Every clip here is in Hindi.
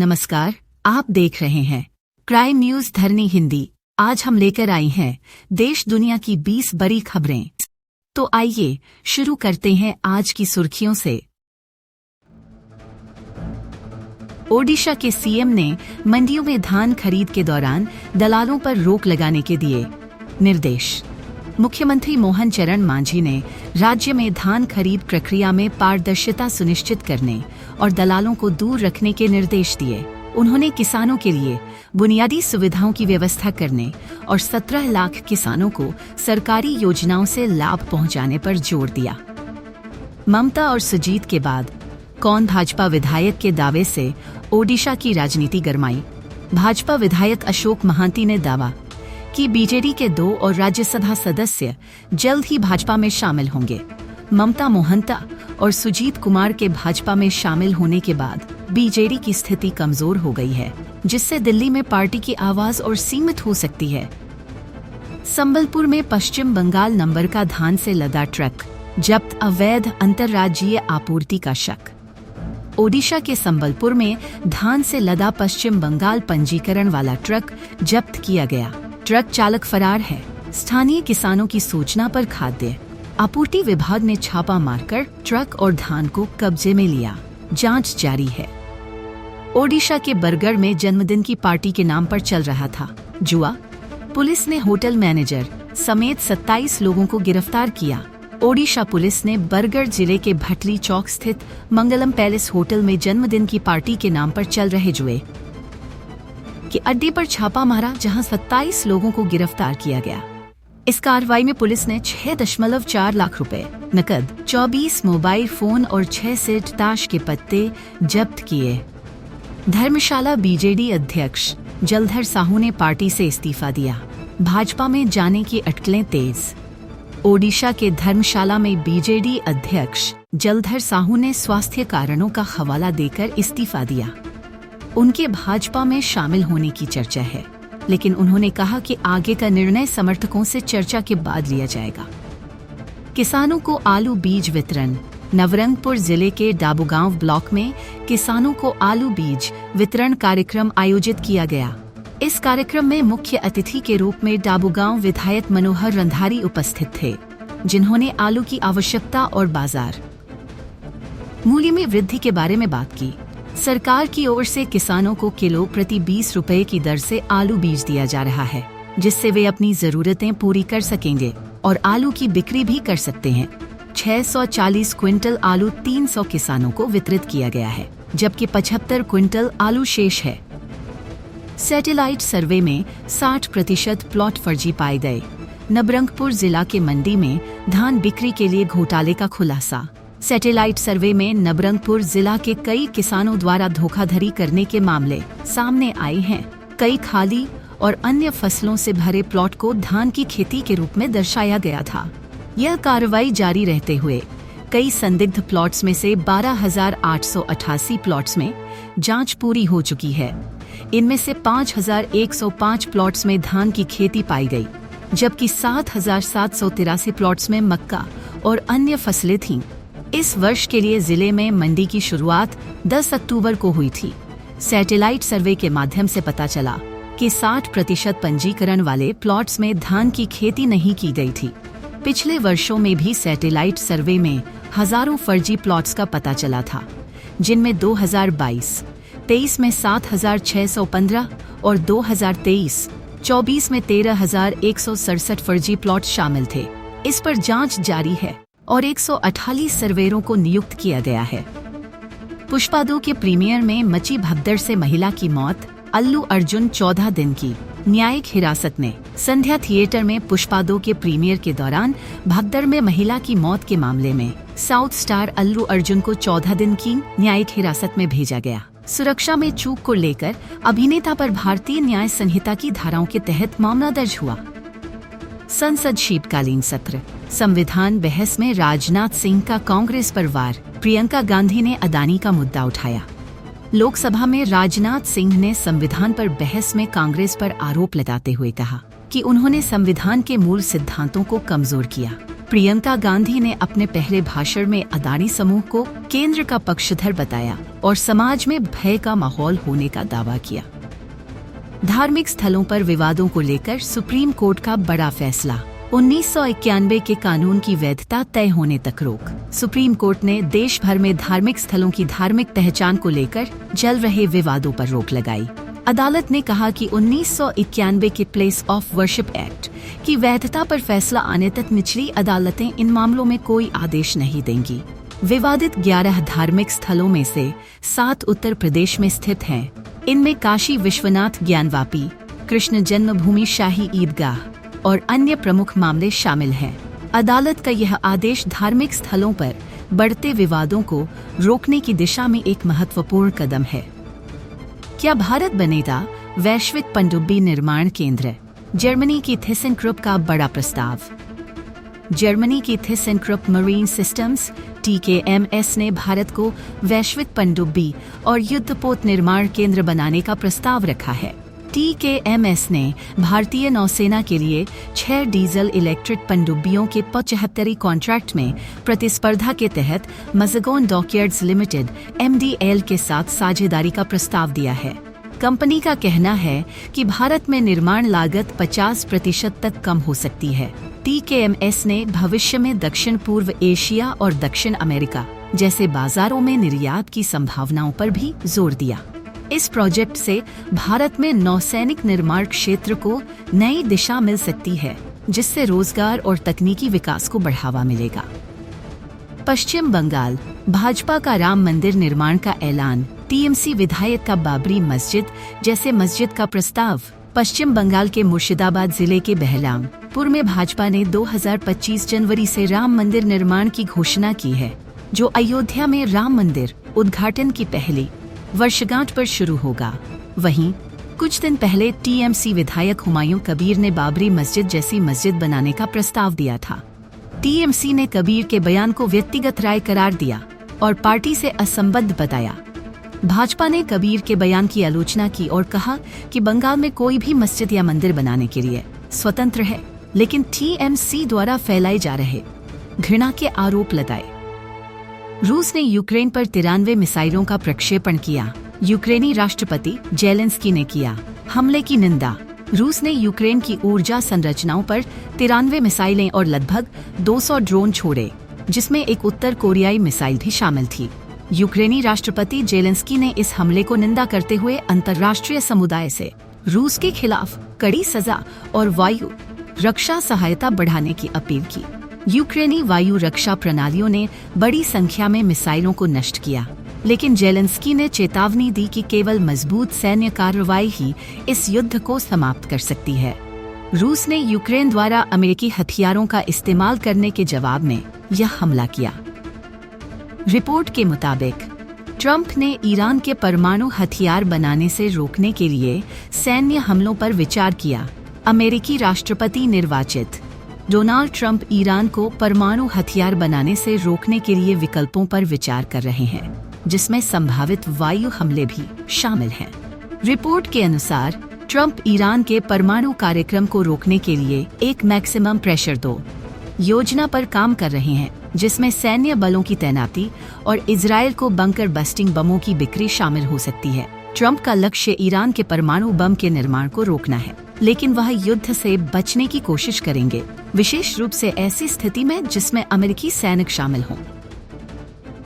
नमस्कार, आप देख रहे हैं क्राइम न्यूज धरनी हिंदी। आज हम लेकर आए हैं देश दुनिया की 20 बड़ी खबरें। तो आइए शुरू करते हैं आज की सुर्खियों से। ओडिशा के सीएम ने मंडियों में धान खरीद के दौरान दलालों पर रोक लगाने के दिए निर्देश। मुख्यमंत्री मोहन चरण मांझी ने राज्य में धान खरीद प्रक्रिया में पारदर्शिता सुनिश्चित करने और दलालों को दूर रखने के निर्देश दिए। उन्होंने किसानों के लिए बुनियादी सुविधाओं की व्यवस्था करने और 17 लाख किसानों को सरकारी योजनाओं से लाभ पहुंचाने पर जोर दिया। ममता और सुजीत के बाद कौन भाजपा विधायक के दावे से ओडिशा की राजनीति गरमाई। भाजपा विधायक अशोक महांती ने दावा कि बीजेडी के 2 और राज्यसभा सदस्य जल्द ही भाजपा में शामिल होंगे। ममता मोहंता और सुजीत कुमार के भाजपा में शामिल होने के बाद बीजेडी की स्थिति कमजोर हो गई है, जिससे दिल्ली में पार्टी की आवाज और सीमित हो सकती है। संबलपुर में पश्चिम बंगाल नंबर का धान से लदा ट्रक जब्त, अवैध अंतर्राज्यीय आपूर्ति का शक। ओडिशा के संबलपुर में धान से लदा पश्चिम बंगाल पंजीकरण वाला ट्रक जब्त किया गया। ट्रक चालक फरार है। स्थानीय किसानों की सूचना पर खाद्य आपूर्ति विभाग ने छापा मारकर ट्रक और धान को कब्जे में लिया। जांच जारी है। ओडिशा के बरगढ़ में जन्मदिन की पार्टी के नाम पर चल रहा था जुआ। पुलिस ने होटल मैनेजर समेत 27 लोगों को गिरफ्तार किया। ओडिशा पुलिस ने बरगढ़ जिले के भटली चौक स्थित मंगलम पैलेस होटल में जन्मदिन की पार्टी के नाम पर चल रहे जुए के अड्डे पर छापा मारा, जहां 27 लोगों को गिरफ्तार किया गया। इस कार्रवाई में पुलिस ने 6.4 लाख रुपए नकद, 24 मोबाइल फोन और 6 सेट ताश के पत्ते जब्त किए। धर्मशाला बीजेडी अध्यक्ष जलधर साहू ने पार्टी से इस्तीफा दिया। भाजपा में जाने की अटकलें तेज। ओडिशा के धर्मशाला में बीजेडी अध्यक्ष जलधर साहू ने स्वास्थ्य कारणों का हवाला देकर इस्तीफा दिया। उनके भाजपा में शामिल होने की चर्चा है, लेकिन उन्होंने कहा कि आगे का निर्णय समर्थकों से चर्चा के बाद लिया जाएगा। किसानों को आलू बीज वितरण। नवरंगपुर जिले के डाबूगांव ब्लॉक में किसानों को आलू बीज वितरण कार्यक्रम आयोजित किया गया। इस कार्यक्रम में मुख्य अतिथि के रूप में डाबूगांव विधायक मनोहर रंधारी उपस्थित थे, जिन्होंने आलू की आवश्यकता और बाजार मूल्य में वृद्धि के बारे में बात की। सरकार की ओर से किसानों को किलो प्रति 20 रुपए की दर से आलू बीज दिया जा रहा है, जिससे वे अपनी जरूरतें पूरी कर सकेंगे और आलू की बिक्री भी कर सकते हैं। 640 क्विंटल आलू 300 किसानों को वितरित किया गया है, जबकि 75 क्विंटल आलू शेष है। सैटेलाइट सर्वे में 60% प्लॉट फर्जी पाए गए। नवरंगपुर जिला के मंडी में धान बिक्री के लिए घोटाले का खुलासा। सैटेलाइट सर्वे में नवरंगपुर जिला के कई किसानों द्वारा धोखाधड़ी करने के मामले सामने आए हैं। कई खाली और अन्य फसलों से भरे प्लॉट को धान की खेती के रूप में दर्शाया गया था। यह कार्रवाई जारी रहते हुए कई संदिग्ध प्लॉट्स में से 12,888 प्लॉट्स में जांच पूरी हो चुकी है। इनमें से 5,105 प्लॉट्स में धान की खेती पाई गई, जबकि 7,783 प्लॉट्स में मक्का और अन्य फसलें थीं। इस वर्ष के लिए जिले में मंडी की शुरुआत 10 अक्टूबर को हुई थी। सैटेलाइट सर्वे के माध्यम से पता चला कि 60% पंजीकरण वाले प्लॉट्स में धान की खेती नहीं की गई थी। पिछले वर्षों में भी सैटेलाइट सर्वे में हजारों फर्जी प्लॉट्स का पता चला था, जिनमें 2022-23 में 7,615 और 2023-24 में 13,167 फर्जी प्लॉट शामिल थे। इस पर जांच जारी है और 148 सर्वेयरों को नियुक्त किया गया है। पुष्पा 2 के प्रीमियर में मची भगदड़ से महिला की मौत। अल्लू अर्जुन 14 दिन की न्यायिक हिरासत में। संध्या थिएटर में पुष्पा 2 के प्रीमियर के दौरान भगदड़ में महिला की मौत के मामले में साउथ स्टार अल्लू अर्जुन को 14 दिन की न्यायिक हिरासत में भेजा गया। सुरक्षा में चूक को लेकर अभिनेता पर भारतीय न्याय संहिता की धाराओं के तहत मामला दर्ज हुआ। संसद शीतकालीन सत्र। संविधान बहस में राजनाथ सिंह का कांग्रेस पर वार। प्रियंका गांधी ने अदानी का मुद्दा उठाया। लोकसभा में राजनाथ सिंह ने संविधान पर बहस में कांग्रेस पर आरोप लगाते हुए कहा कि उन्होंने संविधान के मूल सिद्धांतों को कमजोर किया। प्रियंका गांधी ने अपने पहले भाषण में अदानी समूह को केंद्र का पक्षधर बताया और समाज में भय का माहौल होने का दावा किया। धार्मिक स्थलों पर विवादों को लेकर सुप्रीम कोर्ट का बड़ा फैसला, 1991 के कानून की वैधता तय होने तक रोक। सुप्रीम कोर्ट ने देश भर में धार्मिक स्थलों की धार्मिक पहचान को लेकर चल रहे विवादों पर रोक लगाई। अदालत ने कहा कि 1991 के प्लेस ऑफ वर्शिप एक्ट की वैधता पर फैसला आने तक निचली अदालतें इन मामलों में कोई आदेश नहीं देंगी। विवादित 11 धार्मिक स्थलों में से 7 उत्तर प्रदेश में स्थित हैं। इनमें काशी विश्वनाथ ज्ञानवापी, कृष्ण जन्मभूमि शाही ईदगाह और अन्य प्रमुख मामले शामिल हैं। अदालत का यह आदेश धार्मिक स्थलों पर बढ़ते विवादों को रोकने की दिशा में एक महत्वपूर्ण कदम है। क्या भारत बनेगा वैश्विक पनडुब्बी निर्माण केंद्र? जर्मनी की थीसेनक्रुप का बड़ा प्रस्ताव। जर्मनी की थीसेनक्रुप मरीन सिस्टम्स TKMS ने भारत को वैश्विक पनडुब्बी और युद्धपोत निर्माण केंद्र बनाने का प्रस्ताव रखा है। TKMS ने भारतीय नौसेना के लिए 6 डीजल इलेक्ट्रिक पनडुब्बियों के 75 कॉन्ट्रैक्ट में प्रतिस्पर्धा के तहत मज़ागोन डॉकयार्ड्स लिमिटेड MDL के साथ साझेदारी का प्रस्ताव दिया है। कंपनी का कहना है कि भारत में निर्माण लागत 50% तक कम हो सकती है। TKMS ने भविष्य में दक्षिण पूर्व एशिया और दक्षिण अमेरिका जैसे बाजारों में निर्यात की संभावनाओं पर भी जोर दिया। इस प्रोजेक्ट से भारत में नौसैनिक निर्माण क्षेत्र को नई दिशा मिल सकती है, जिससे रोजगार और तकनीकी विकास को बढ़ावा मिलेगा। पश्चिम बंगाल भाजपा का राम मंदिर निर्माण का ऐलान, TMC विधायक का बाबरी मस्जिद जैसे मस्जिद का प्रस्ताव। पश्चिम बंगाल के मुर्शिदाबाद जिले के बहरामपुर में भाजपा ने 2025 जनवरी से राम मंदिर निर्माण की घोषणा की है, जो अयोध्या में राम मंदिर उद्घाटन की पहली वर्षगांठ पर शुरू होगा। वहीं कुछ दिन पहले TMC विधायक हुमायूं कबीर ने बाबरी मस्जिद जैसी मस्जिद बनाने का प्रस्ताव दिया था। TMC ने कबीर के बयान को व्यक्तिगत राय करार दिया और पार्टी से असंबद्ध बताया। भाजपा ने कबीर के बयान की आलोचना की और कहा कि बंगाल में कोई भी मस्जिद या मंदिर बनाने के लिए स्वतंत्र है, लेकिन TMC द्वारा फैलाए जा रहे घृणा के आरोप लगाए। रूस ने यूक्रेन पर 93 मिसाइलों का प्रक्षेपण किया। यूक्रेनी राष्ट्रपति जेलेंस्की ने किया हमले की निंदा। रूस ने यूक्रेन की ऊर्जा संरचनाओं पर 93 मिसाइलें और लगभग 200 ड्रोन छोड़े, जिसमें एक उत्तर कोरियाई मिसाइल भी शामिल थी। यूक्रेनी राष्ट्रपति जेलेंस्की ने इस हमले को निंदा करते हुए अंतर्राष्ट्रीय समुदाय से रूस के खिलाफ कड़ी सजा और वायु रक्षा सहायता बढ़ाने की अपील की। यूक्रेनी वायु रक्षा प्रणालियों ने बड़ी संख्या में मिसाइलों को नष्ट किया, लेकिन जेलेंस्की ने चेतावनी दी कि केवल मजबूत सैन्य कार्रवाई ही इस युद्ध को समाप्त कर सकती है। रूस ने यूक्रेन द्वारा अमेरिकी हथियारों का इस्तेमाल करने के जवाब में यह हमला किया। रिपोर्ट के मुताबिक ट्रंप ने ईरान के परमाणु हथियार बनाने से रोकने के लिए सैन्य हमलों पर विचार किया। अमेरिकी राष्ट्रपति निर्वाचित डोनाल्ड ट्रंप ईरान को परमाणु हथियार बनाने से रोकने के लिए विकल्पों पर विचार कर रहे हैं, जिसमें संभावित वायु हमले भी शामिल हैं। रिपोर्ट के अनुसार ट्रंप ईरान के परमाणु कार्यक्रम को रोकने के लिए एक मैक्सिमम प्रेशर 2 योजना पर काम कर रहे हैं, जिसमें सैन्य बलों की तैनाती और इजराइल को बंकर बस्टिंग बमों की बिक्री शामिल हो सकती है। ट्रंप का लक्ष्य ईरान के परमाणु बम के निर्माण को रोकना है, लेकिन वह युद्ध से बचने की कोशिश करेंगे, विशेष रूप से ऐसी स्थिति में जिसमें अमेरिकी सैनिक शामिल हों।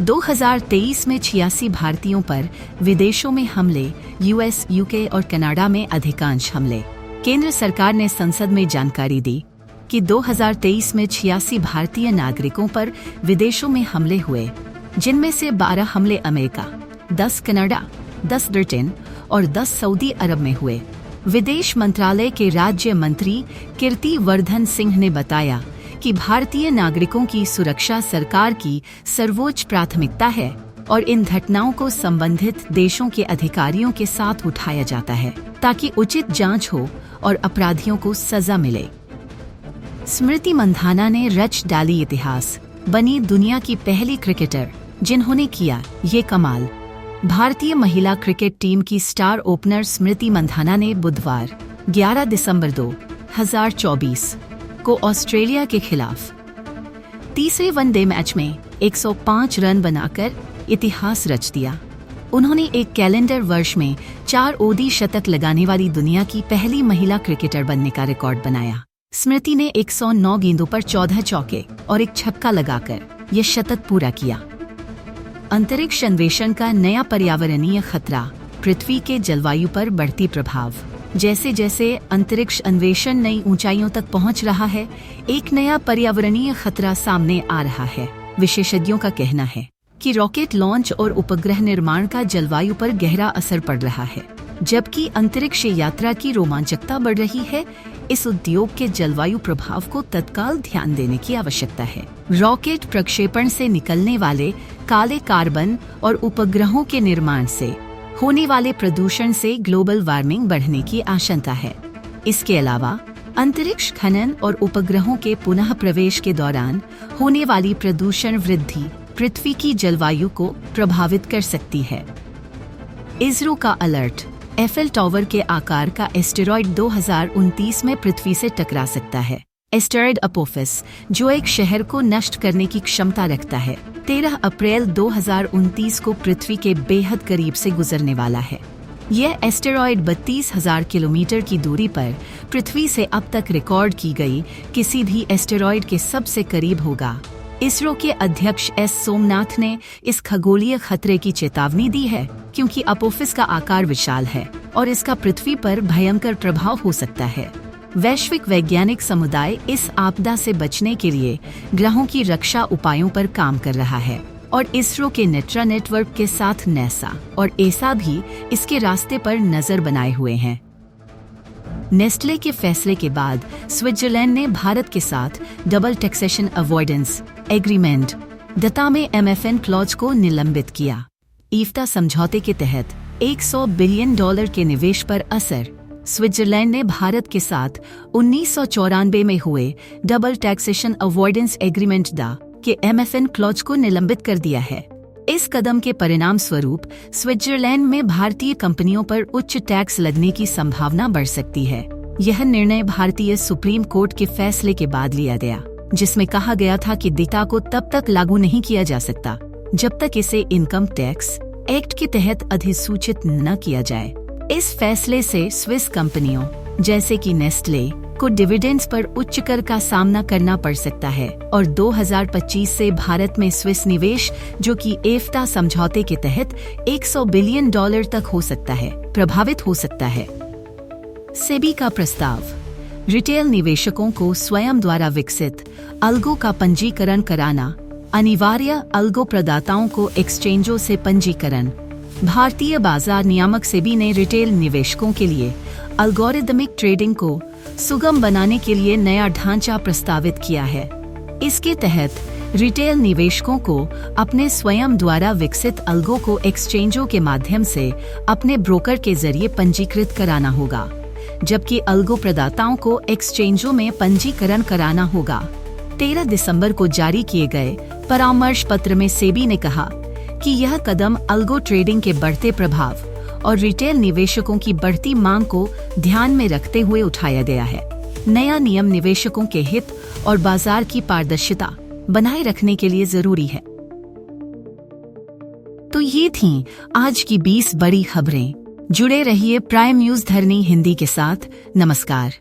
2023 में 86 भारतीयों पर विदेशों में हमले, US, UK और कनाडा में अधिकांश हमले। केंद्र सरकार ने संसद में जानकारी दी कि 2023 में 86 भारतीय नागरिकों पर विदेशों में हमले हुए, जिनमें से 12 हमले अमेरिका, 10 कनाडा, 10 ब्रिटेन और 10 सऊदी अरब में हुए। विदेश मंत्रालय के राज्य मंत्री कीर्ति वर्धन सिंह ने बताया कि भारतीय नागरिकों की सुरक्षा सरकार की सर्वोच्च प्राथमिकता है और इन घटनाओं को संबंधित देशों के अधिकारियों के साथ उठाया जाता है, ताकि उचित जांच हो और अपराधियों को सजा मिले। स्मृति मंधाना ने रच डाली इतिहास, बनी दुनिया की पहली क्रिकेटर जिन्होंने किया ये कमाल। भारतीय महिला क्रिकेट टीम की स्टार ओपनर स्मृति मंधाना ने बुधवार 11 दिसंबर 2024 को ऑस्ट्रेलिया के खिलाफ तीसरे वनडे मैच में 105 रन बनाकर इतिहास रच दिया। उन्होंने एक कैलेंडर वर्ष में 4 ओडी शतक लगाने वाली दुनिया की पहली महिला क्रिकेटर बनने का रिकॉर्ड बनाया। स्मृति ने 109 गेंदों पर 14 चौके और एक छक्का लगाकर यह शतक पूरा किया। अंतरिक्ष अन्वेषण का नया पर्यावरणीय खतरा, पृथ्वी के जलवायु पर बढ़ती प्रभाव। जैसे जैसे अंतरिक्ष अन्वेषण नई ऊंचाइयों तक पहुंच रहा है, एक नया पर्यावरणीय खतरा सामने आ रहा है। विशेषज्ञों का कहना है कि रॉकेट लॉन्च और उपग्रह निर्माण का जलवायु पर गहरा असर पड़ रहा है। जबकि अंतरिक्ष यात्रा की रोमांचकता बढ़ रही है, इस उद्योग के जलवायु प्रभाव को तत्काल ध्यान देने की आवश्यकता है। रॉकेट प्रक्षेपण से निकलने वाले काले कार्बन और उपग्रहों के निर्माण से होने वाले प्रदूषण से ग्लोबल वार्मिंग बढ़ने की आशंका है। इसके अलावा अंतरिक्ष खनन और उपग्रहों के पुनः प्रवेश के दौरान होने वाली प्रदूषण वृद्धि पृथ्वी की जलवायु को प्रभावित कर सकती है। इसरो का अलर्ट, एफएल टावर के आकार का एस्टेरॉयड 2029 में पृथ्वी से टकरा सकता है। एस्टेरॉयड अपोफिस, जो एक शहर को नष्ट करने की क्षमता रखता है, 13 अप्रैल 2029 को पृथ्वी के बेहद करीब से गुजरने वाला है। यह एस्टेरॉयड 32,000 किलोमीटर की दूरी पर पृथ्वी से अब तक रिकॉर्ड की गई किसी भी एस्टेरॉयड के सबसे करीब होगा। इसरो के अध्यक्ष एस सोमनाथ ने इस खगोलीय खतरे की चेतावनी दी है, क्योंकि अपोफिस का आकार विशाल है और इसका पृथ्वी पर भयंकर प्रभाव हो सकता है। वैश्विक वैज्ञानिक समुदाय इस आपदा से बचने के लिए ग्रहों की रक्षा उपायों पर काम कर रहा है और इसरो के नेट्रा नेटवर्क के साथ नासा और एसा भी इसके रास्ते पर नजर बनाए हुए हैं। नेस्ले के फैसले के बाद स्विट्जरलैंड ने भारत के साथ डबल टैक्सेशन अवॉइडेंस एग्रीमेंट डटा में MFN क्लॉज को निलंबित किया। ईफ्ता समझौते के तहत $100 बिलियन के निवेश पर असर। स्विट्जरलैंड ने भारत के साथ 1994 में हुए डबल टैक्सेशन अवॉइडेंस एग्रीमेंट डा के MFN क्लॉज को निलंबित कर दिया है। इस कदम के परिणाम स्वरूप स्विट्जरलैंड में भारतीय कंपनियों पर उच्च टैक्स लगने की संभावना बढ़ सकती है। यह निर्णय भारतीय सुप्रीम कोर्ट के फैसले के बाद लिया गया, जिसमें कहा गया था कि डिटा को तब तक लागू नहीं किया जा सकता जब तक इसे इनकम टैक्स एक्ट के तहत अधिसूचित न किया जाए। इस फैसले से स्विस कंपनियों जैसे कि नेस्ले को डिविडेंड्स पर उच्च कर का सामना करना पड़ सकता है और 2025 से भारत में स्विस निवेश, जो कि एफ्टा समझौते के तहत $100 बिलियन तक हो सकता है, प्रभावित हो सकता है। सेबी का प्रस्ताव, रिटेल निवेशकों को स्वयं द्वारा विकसित अल्गो का पंजीकरण कराना, अनिवार्य अल्गो प्रदाताओं को एक्सचेंजों से पंजीकरण। भारतीय बाजार नियामक सेबी ने रिटेल निवेशकों के लिए एल्गोरिदमिक ट्रेडिंग को सुगम बनाने के लिए नया ढांचा प्रस्तावित किया है। इसके तहत रिटेल निवेशकों को अपने स्वयं द्वारा विकसित अल्गो को एक्सचेंजों के माध्यम से अपने ब्रोकर के जरिए पंजीकृत कराना होगा, जबकि अल्गो प्रदाताओं को एक्सचेंजों में पंजीकरण कराना होगा। 13 दिसंबर को जारी किए गए परामर्श पत्र में सेबी ने कहा कि यह कदम अल्गो ट्रेडिंग के बढ़ते प्रभाव और रिटेल निवेशकों की बढ़ती मांग को ध्यान में रखते हुए उठाया गया है। नया नियम निवेशकों के हित और बाजार की पारदर्शिता बनाए रखने के लिए जरूरी है। तो ये थीं आज की 20 बड़ी खबरें। जुड़े रहिए प्राइम न्यूज धरनी हिंदी के साथ। नमस्कार।